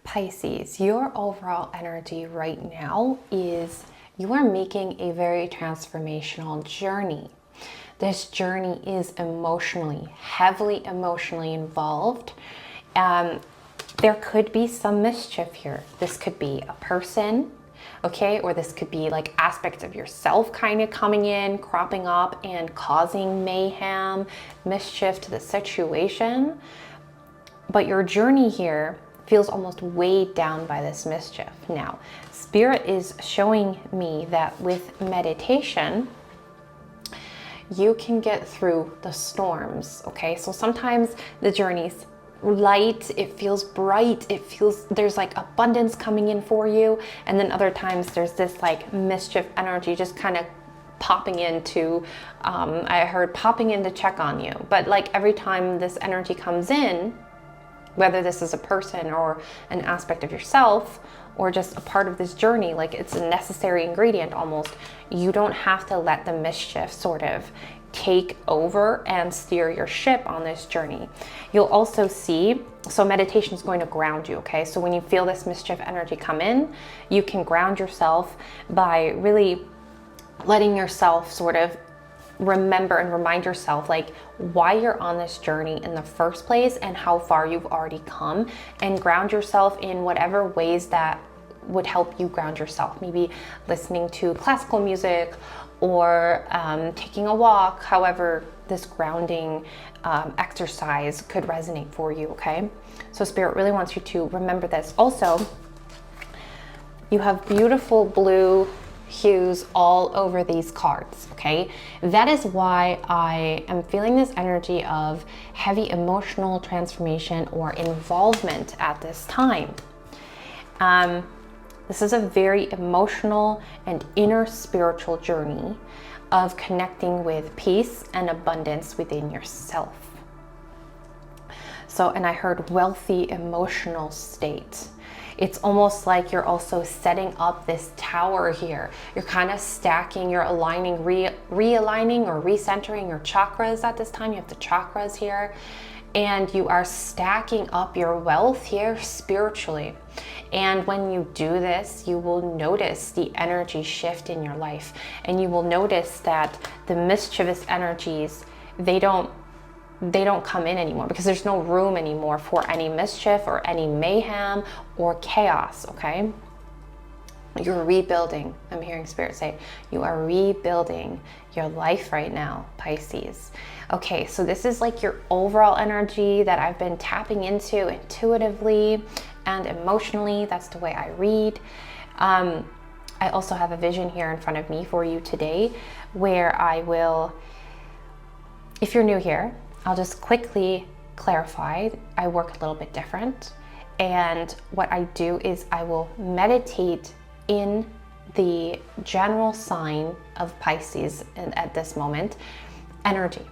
Pisces, your overall energy right now is you are making a very transformational journey. This journey is heavily emotionally involved. There could be some mischief here. This could be a person, okay? Or this could be like aspects of yourself kind of coming in, cropping up and causing mayhem, mischief to the situation. But your journey here feels almost weighed down by this mischief. Now, Spirit is showing me that with meditation, you can get through the storms, okay? So sometimes the journey's light, it feels bright, it feels there's like abundance coming in for you, and then other times there's this like mischief energy just kind of popping into, I heard popping in to check on you. But like every time this energy comes in, whether this is a person or an aspect of yourself or just a part of this journey, like it's a necessary ingredient almost, you don't have to let the mischief sort of take over and steer your ship on this journey. You'll also see, so meditation is going to ground you, okay? So when you feel this mischief energy come in, you can ground yourself by really letting yourself sort of remember and remind yourself like why you're on this journey in the first place and how far you've already come, and ground yourself in whatever ways that would help you ground yourself. Maybe listening to classical music or taking a walk, however this grounding exercise could resonate for you, okay? So Spirit really wants you to remember this. Also, you have beautiful blue hues all over these cards, okay? That is why I am feeling this energy of heavy emotional transformation or involvement at this time. This is a very emotional and inner spiritual journey of connecting with peace and abundance within yourself. So, and I heard wealthy emotional state. It's almost like you're also setting up this tower here. You're kind of stacking, you're aligning, realigning or recentering your chakras at this time. You have the chakras here, and you are stacking up your wealth here spiritually. And when you do this, you will notice the energy shift in your life, and you will notice that the mischievous energies, they don't come in anymore, because there's no room anymore for any mischief or any mayhem or chaos, okay? You're rebuilding. I'm hearing Spirit say, you are rebuilding your life right now, Pisces. Okay, so this is like your overall energy that I've been tapping into intuitively and emotionally. That's the way I read. I also have a vision here in front of me for you today where I will, if you're new here, I'll just quickly clarify. I work a little bit different. And what I do is I will meditate in the general sign of Pisces at this moment, energy,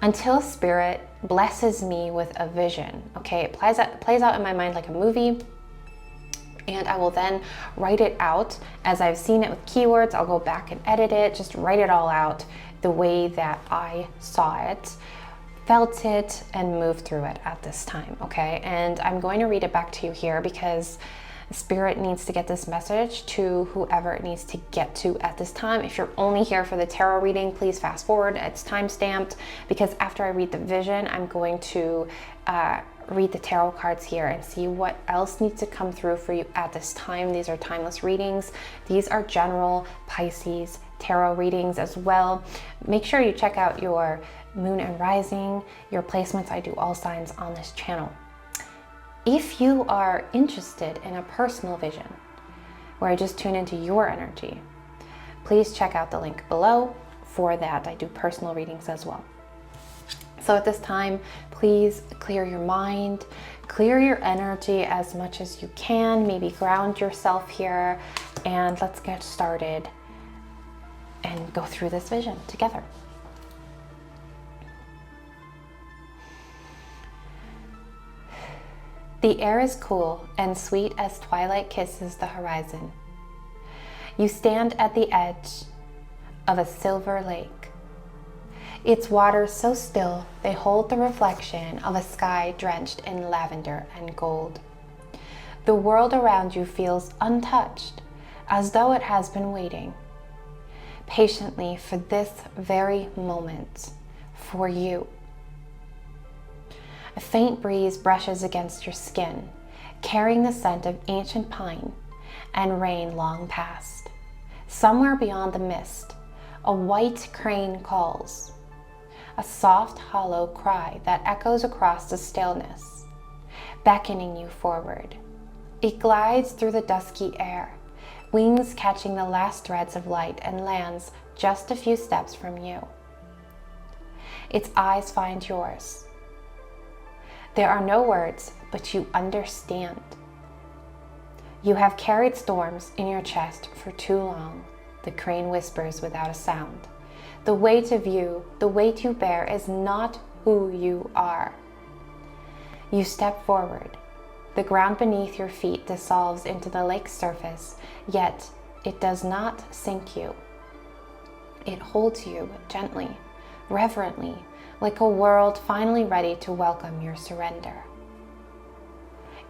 until Spirit blesses me with a vision. Okay, it plays out in my mind like a movie. And I will then write it out as I've seen it with keywords. I'll go back and edit it, just write it all out the way that I saw it, felt it, and moved through it at this time, okay? And I'm going to read it back to you here because Spirit needs to get this message to whoever it needs to get to at this time. If you're only here for the tarot reading, please fast forward. It's time-stamped because after I read the vision, I'm going to read the tarot cards here and see what else needs to come through for you at this time. These are timeless readings. These are general Pisces tarot readings as well. Make sure you check out your moon and rising, your placements. I do all signs on this channel. If you are interested in a personal vision where I just tune into your energy, please check out the link below for that. I do personal readings as well. So at this time, please clear your mind, clear your energy as much as you can, maybe ground yourself here, and let's get started and go through this vision together. The air is cool and sweet as twilight kisses the horizon. You stand at the edge of a silver lake. Its waters so still, they hold the reflection of a sky drenched in lavender and gold. The world around you feels untouched, as though it has been waiting patiently for this very moment, for you. A faint breeze brushes against your skin, carrying the scent of ancient pine and rain long past. Somewhere beyond the mist, a white crane calls, a soft, hollow cry that echoes across the stillness, beckoning you forward. It glides through the dusky air, wings catching the last threads of light, and lands just a few steps from you. Its eyes find yours. There are no words, but you understand. You have carried storms in your chest for too long, the crane whispers without a sound. The weight of you, the weight you bear, is not who you are. You step forward. The ground beneath your feet dissolves into the lake's surface, yet it does not sink you. It holds you gently, reverently, like a world finally ready to welcome your surrender.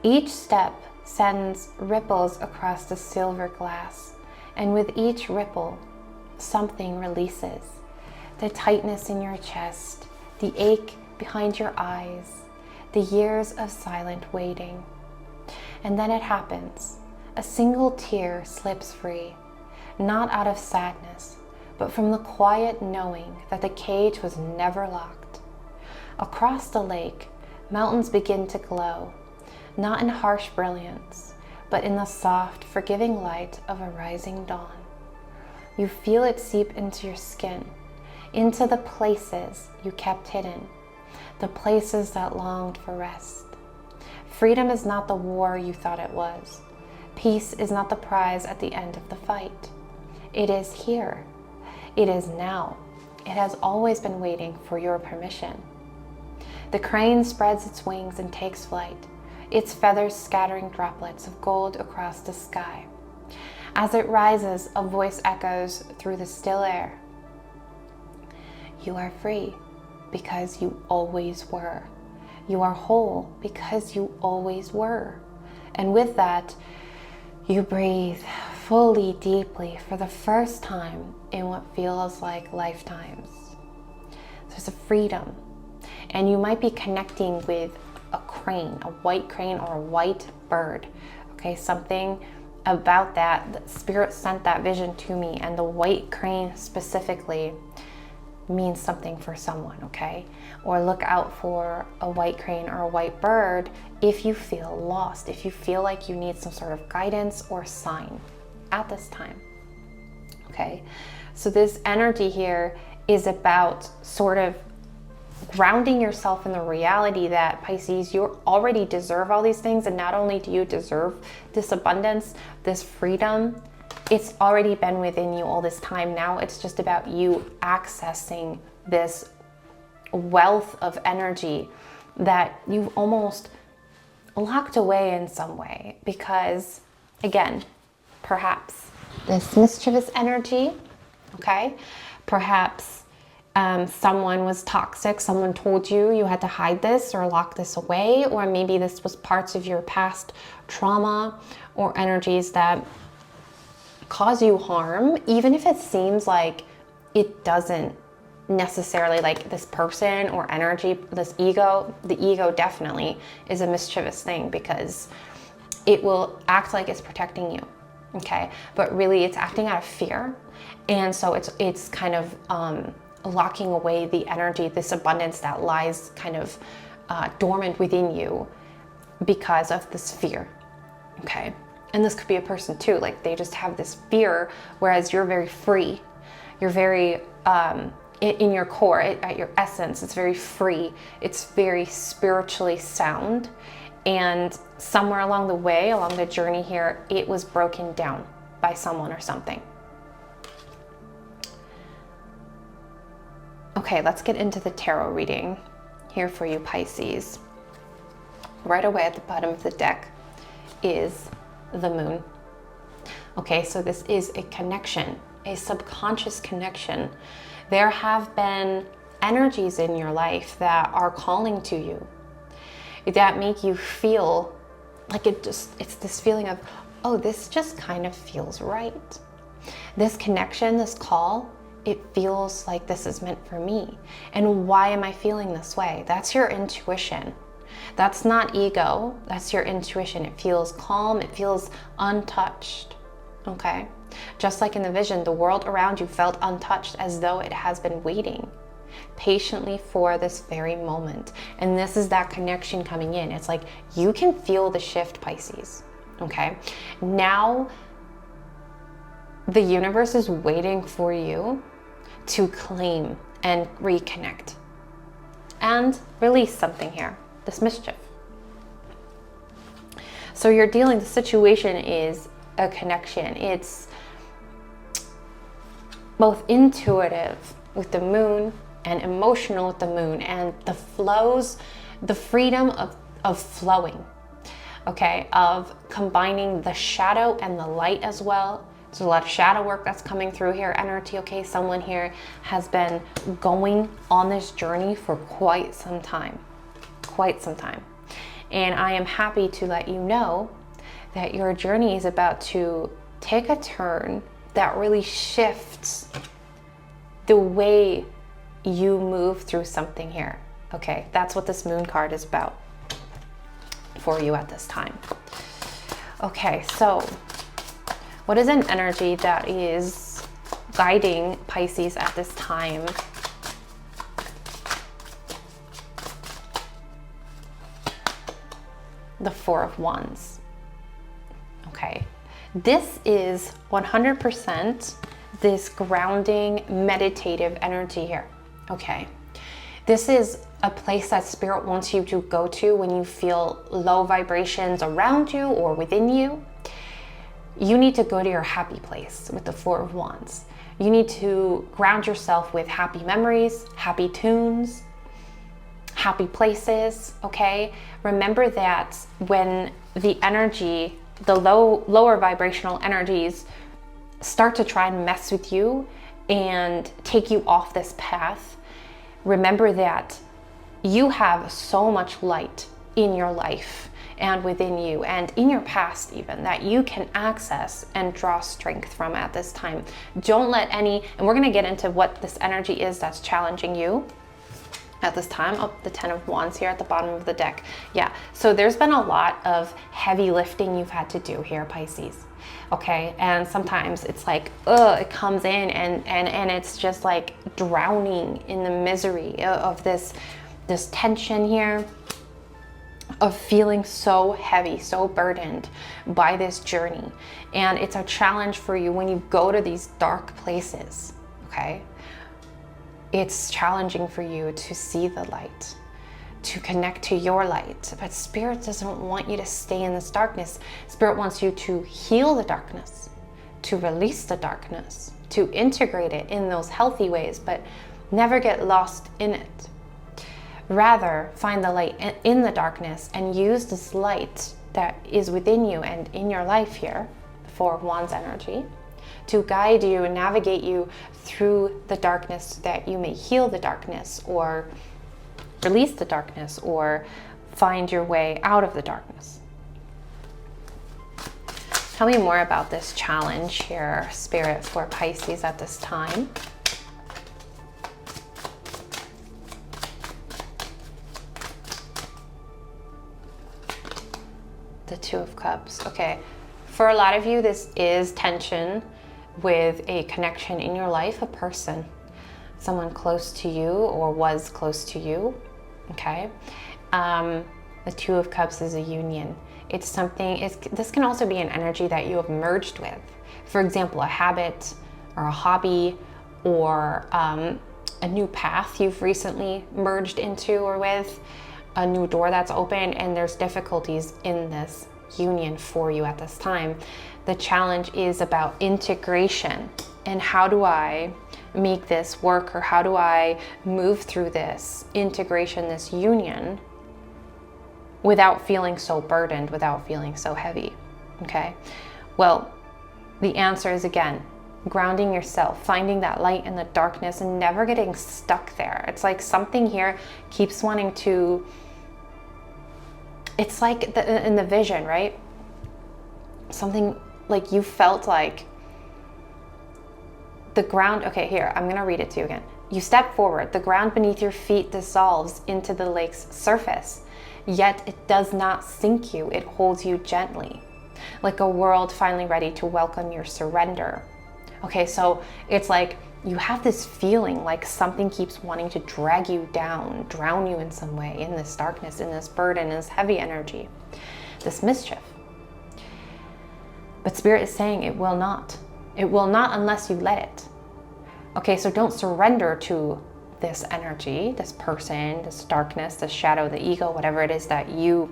Each step sends ripples across the silver glass, and with each ripple, something releases. The tightness in your chest, the ache behind your eyes, the years of silent waiting. And then it happens. A single tear slips free, not out of sadness, but from the quiet knowing that the cage was never locked. Across the lake, mountains begin to glow, not in harsh brilliance, but in the soft, forgiving light of a rising dawn. You feel it seep into your skin, into the places you kept hidden, the places that longed for rest. Freedom is not the war you thought it was. Peace is not the prize at the end of the fight. It is here. It is now. It has always been waiting for your permission. The crane spreads its wings and takes flight, its feathers scattering droplets of gold across the sky. As it rises, a voice echoes through the still air. You are free because you always were. You are whole because you always were. And with that, you breathe fully, deeply, for the first time in what feels like lifetimes. There's a freedom. And you might be connecting with a crane, a white crane or a white bird. Okay, something about that. The spirit sent that vision to me, and the white crane specifically means something for someone, okay? Or look out for a white crane or a white bird if you feel lost, if you feel like you need some sort of guidance or sign at this time, okay? So this energy here is about sort of grounding yourself in the reality that, Pisces, you already deserve all these things, and not only do you deserve this abundance, this freedom, it's already been within you all this time. Now it's just about you accessing this wealth of energy that you've almost locked away in some way, because again, perhaps this mischievous energy, okay, perhaps someone was toxic, someone told you you had to hide this or lock this away, or maybe this was parts of your past trauma or energies that cause you harm, even if it seems like it doesn't necessarily, like this person or energy, this ego, the ego definitely is a mischievous thing because it will act like it's protecting you, okay? But really it's acting out of fear. And so it's kind of locking away the energy, this abundance that lies kind of dormant within you because of this fear, okay? And this could be a person too, like they just have this fear, whereas you're very free. You're very, in your core, at your essence, it's very free. It's very spiritually sound. And somewhere along the way, along the journey here, it was broken down by someone or something. Okay, let's get into the tarot reading here for you, Pisces. Right away at the bottom of the deck is the moon. Okay, so this is a connection, a subconscious connection. There have been energies in your life that are calling to you, that make you feel like it's this feeling of, oh, this just kind of feels right. This connection, this call, it feels like this is meant for me. And why am I feeling this way? That's your intuition. That's not ego, that's your intuition. It feels calm, it feels untouched, okay? Just like in the vision, the world around you felt untouched, as though it has been waiting patiently for this very moment. And this is that connection coming in. It's like you can feel the shift, Pisces, okay? Now, the universe is waiting for you to claim and reconnect and release something here, this mischief. So you're dealing, the situation is a connection. It's both intuitive with the moon and emotional with the moon, and the flows, the freedom of flowing, okay, of combining the shadow and the light as well. There's a lot of shadow work that's coming through here, energy, okay? Someone here has been going on this journey for quite some time. And I am happy to let you know that your journey is about to take a turn that really shifts the way you move through something here, okay? That's what this moon card is about for you at this time. Okay, so what is an energy that is guiding Pisces at this time? The Four of Wands. Okay, this is 100% this grounding, meditative energy here. Okay, this is a place that Spirit wants you to go to when you feel low vibrations around you or within you. You need to go to your happy place with the Four of Wands. You need to ground yourself with happy memories, happy tunes, happy places, okay? Remember that when the energy, the lower vibrational energies start to try and mess with you and take you off this path, remember that you have so much light in your life and within you and in your past even, that you can access and draw strength from at this time. Don't let any, and we're going to get into what this energy is that's challenging you at this time. Oh, the 10 of Wands here at the bottom of the deck. Yeah, so there's been a lot of heavy lifting you've had to do here, Pisces. Okay, and sometimes it's like, it comes in and it's just like drowning in the misery of this tension here, of feeling so heavy, so burdened by this journey. And it's a challenge for you when you go to these dark places, okay? It's challenging for you to see the light, to connect to your light. But Spirit doesn't want you to stay in this darkness. Spirit wants you to heal the darkness, to release the darkness, to integrate it in those healthy ways, but never get lost in it. Rather, find the light in the darkness and use this light that is within you and in your life here, the Four of Wands energy, to guide you and navigate you through the darkness so that you may heal the darkness or release the darkness or find your way out of the darkness. Tell me more about this challenge here, Spirit, for Pisces at this time. The Two of Cups. Okay, for a lot of you, this is tension with a connection in your life, a person, someone close to you or was close to you, okay? The Two of Cups is a union. It's something, this can also be an energy that you have merged with. For example, a habit or a hobby or a new path you've recently merged into or with, a new door that's open, and there's difficulties in this union for you at this time. The challenge is about integration and how do I make this work, or how do I move through this integration, this union, without feeling so burdened, without feeling so heavy, okay? Well, the answer is, again, grounding yourself, finding that light in the darkness and never getting stuck there. It's like something here keeps wanting to it's like in the vision, right? Something like you felt like the ground, okay, here, I'm gonna read it to you again. You step forward, the ground beneath your feet dissolves into the lake's surface, yet it does not sink you, it holds you gently, like a world finally ready to welcome your surrender. Okay, so it's like you have this feeling like something keeps wanting to drag you down, drown you in some way, in this darkness, in this burden, in this heavy energy, this mischief. But Spirit is saying it will not. It will not unless you let it. Okay, so don't surrender to this energy, this person, this darkness, this shadow, the ego, whatever it is that you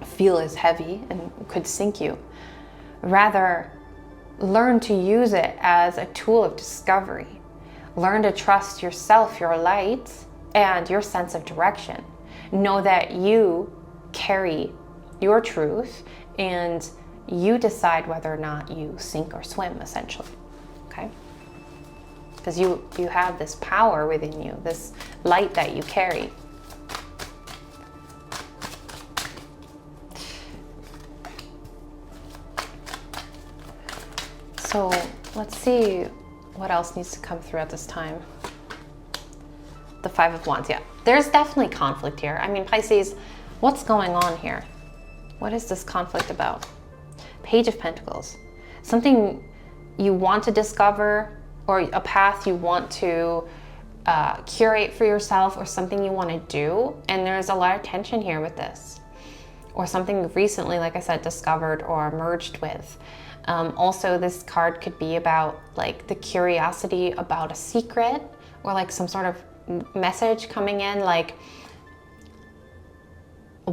feel is heavy and could sink you. Rather, learn to use it as a tool of discovery. Learn to trust yourself, your light, and your sense of direction. Know that you carry your truth and you decide whether or not you sink or swim, essentially, okay? Because you have this power within you, this light that you carry. So let's see what else needs to come through at this time. The Five of Wands, yeah. There's definitely conflict here. I mean, Pisces, what's going on here? What is this conflict about? Page of Pentacles. Something you want to discover, or a path you want to curate for yourself, or something you want to do. And there's a lot of tension here with this. Or something you've recently, like I said, discovered or merged with. Also, this card could be about like the curiosity about a secret, or like some sort of message coming in, like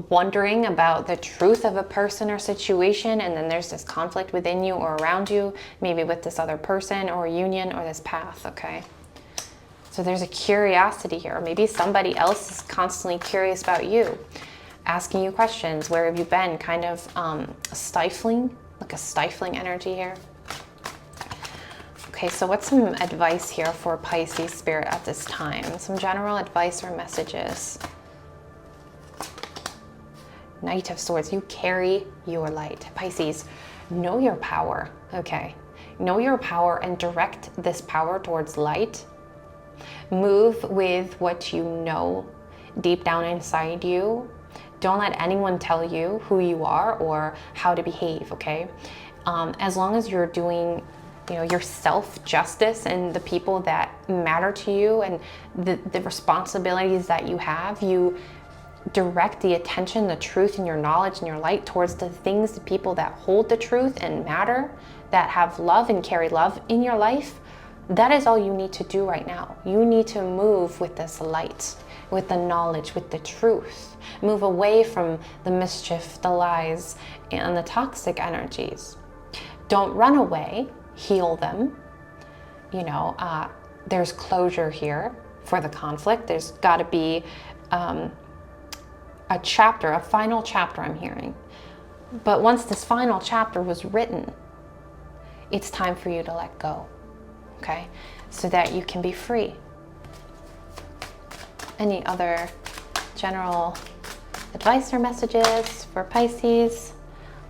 wondering about the truth of a person or situation, and then there's this conflict within you or around you, maybe with this other person or union or this path, okay? So there's a curiosity here, or maybe somebody else is constantly curious about you, asking you questions. Where have you been? Kind of stifling, like a stifling energy here. Okay, so what's some advice here for Pisces Spirit at this time? Some general advice or messages. Knight of Swords, you carry your light. Pisces, know your power, okay? Know your power and direct this power towards light. Move with what you know deep down inside you. Don't let anyone tell you who you are or how to behave, okay? As long as you're doing, you know, your self-justice and the people that matter to you and the responsibilities that you have, you direct the attention, the truth, and your knowledge and your light towards the things, the people that hold the truth and matter, that have love and carry love in your life. That is all you need to do right now. You need to move with this light, with the knowledge, with the truth. Move away from the mischief, the lies, and the toxic energies. Don't run away, heal them. You know, there's closure here for the conflict. There's got to be a chapter, a final chapter I'm hearing. But once this final chapter was written, it's time for you to let go, okay? So that you can be free. Any other general advice or messages for Pisces?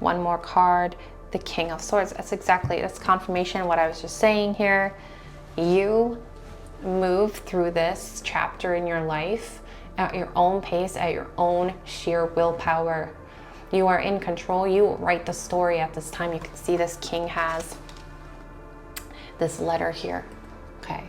One more card, the King of Swords. That's confirmation of what I was just saying here. You move through this chapter in your life at your own pace, at your own sheer willpower. You are in control. You write the story at this time. You can see this king has this letter here, okay,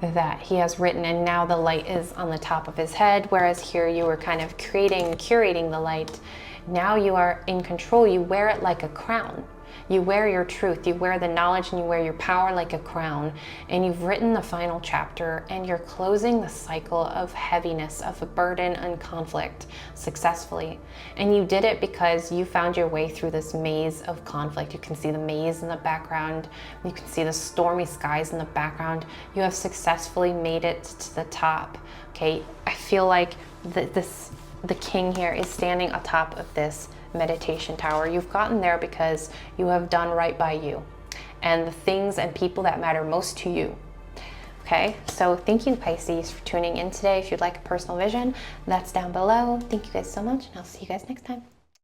that he has written, and now the light is on the top of his head, whereas here you were kind of curating the light. Now you are in control. You wear it like a crown. You wear your truth, you wear the knowledge, and you wear your power like a crown. And you've written the final chapter, and you're closing the cycle of heaviness, of a burden and conflict successfully. And you did it because you found your way through this maze of conflict. You can see the maze in the background. You can see the stormy skies in the background. You have successfully made it to the top. Okay, I feel like the king here is standing atop of this meditation tower. You've gotten there because you have done right by you and the things and people that matter most to you. Okay, so thank you, Pisces, for tuning in today. If you'd like a personal vision, that's down below. Thank you guys so much, and I'll see you guys next time.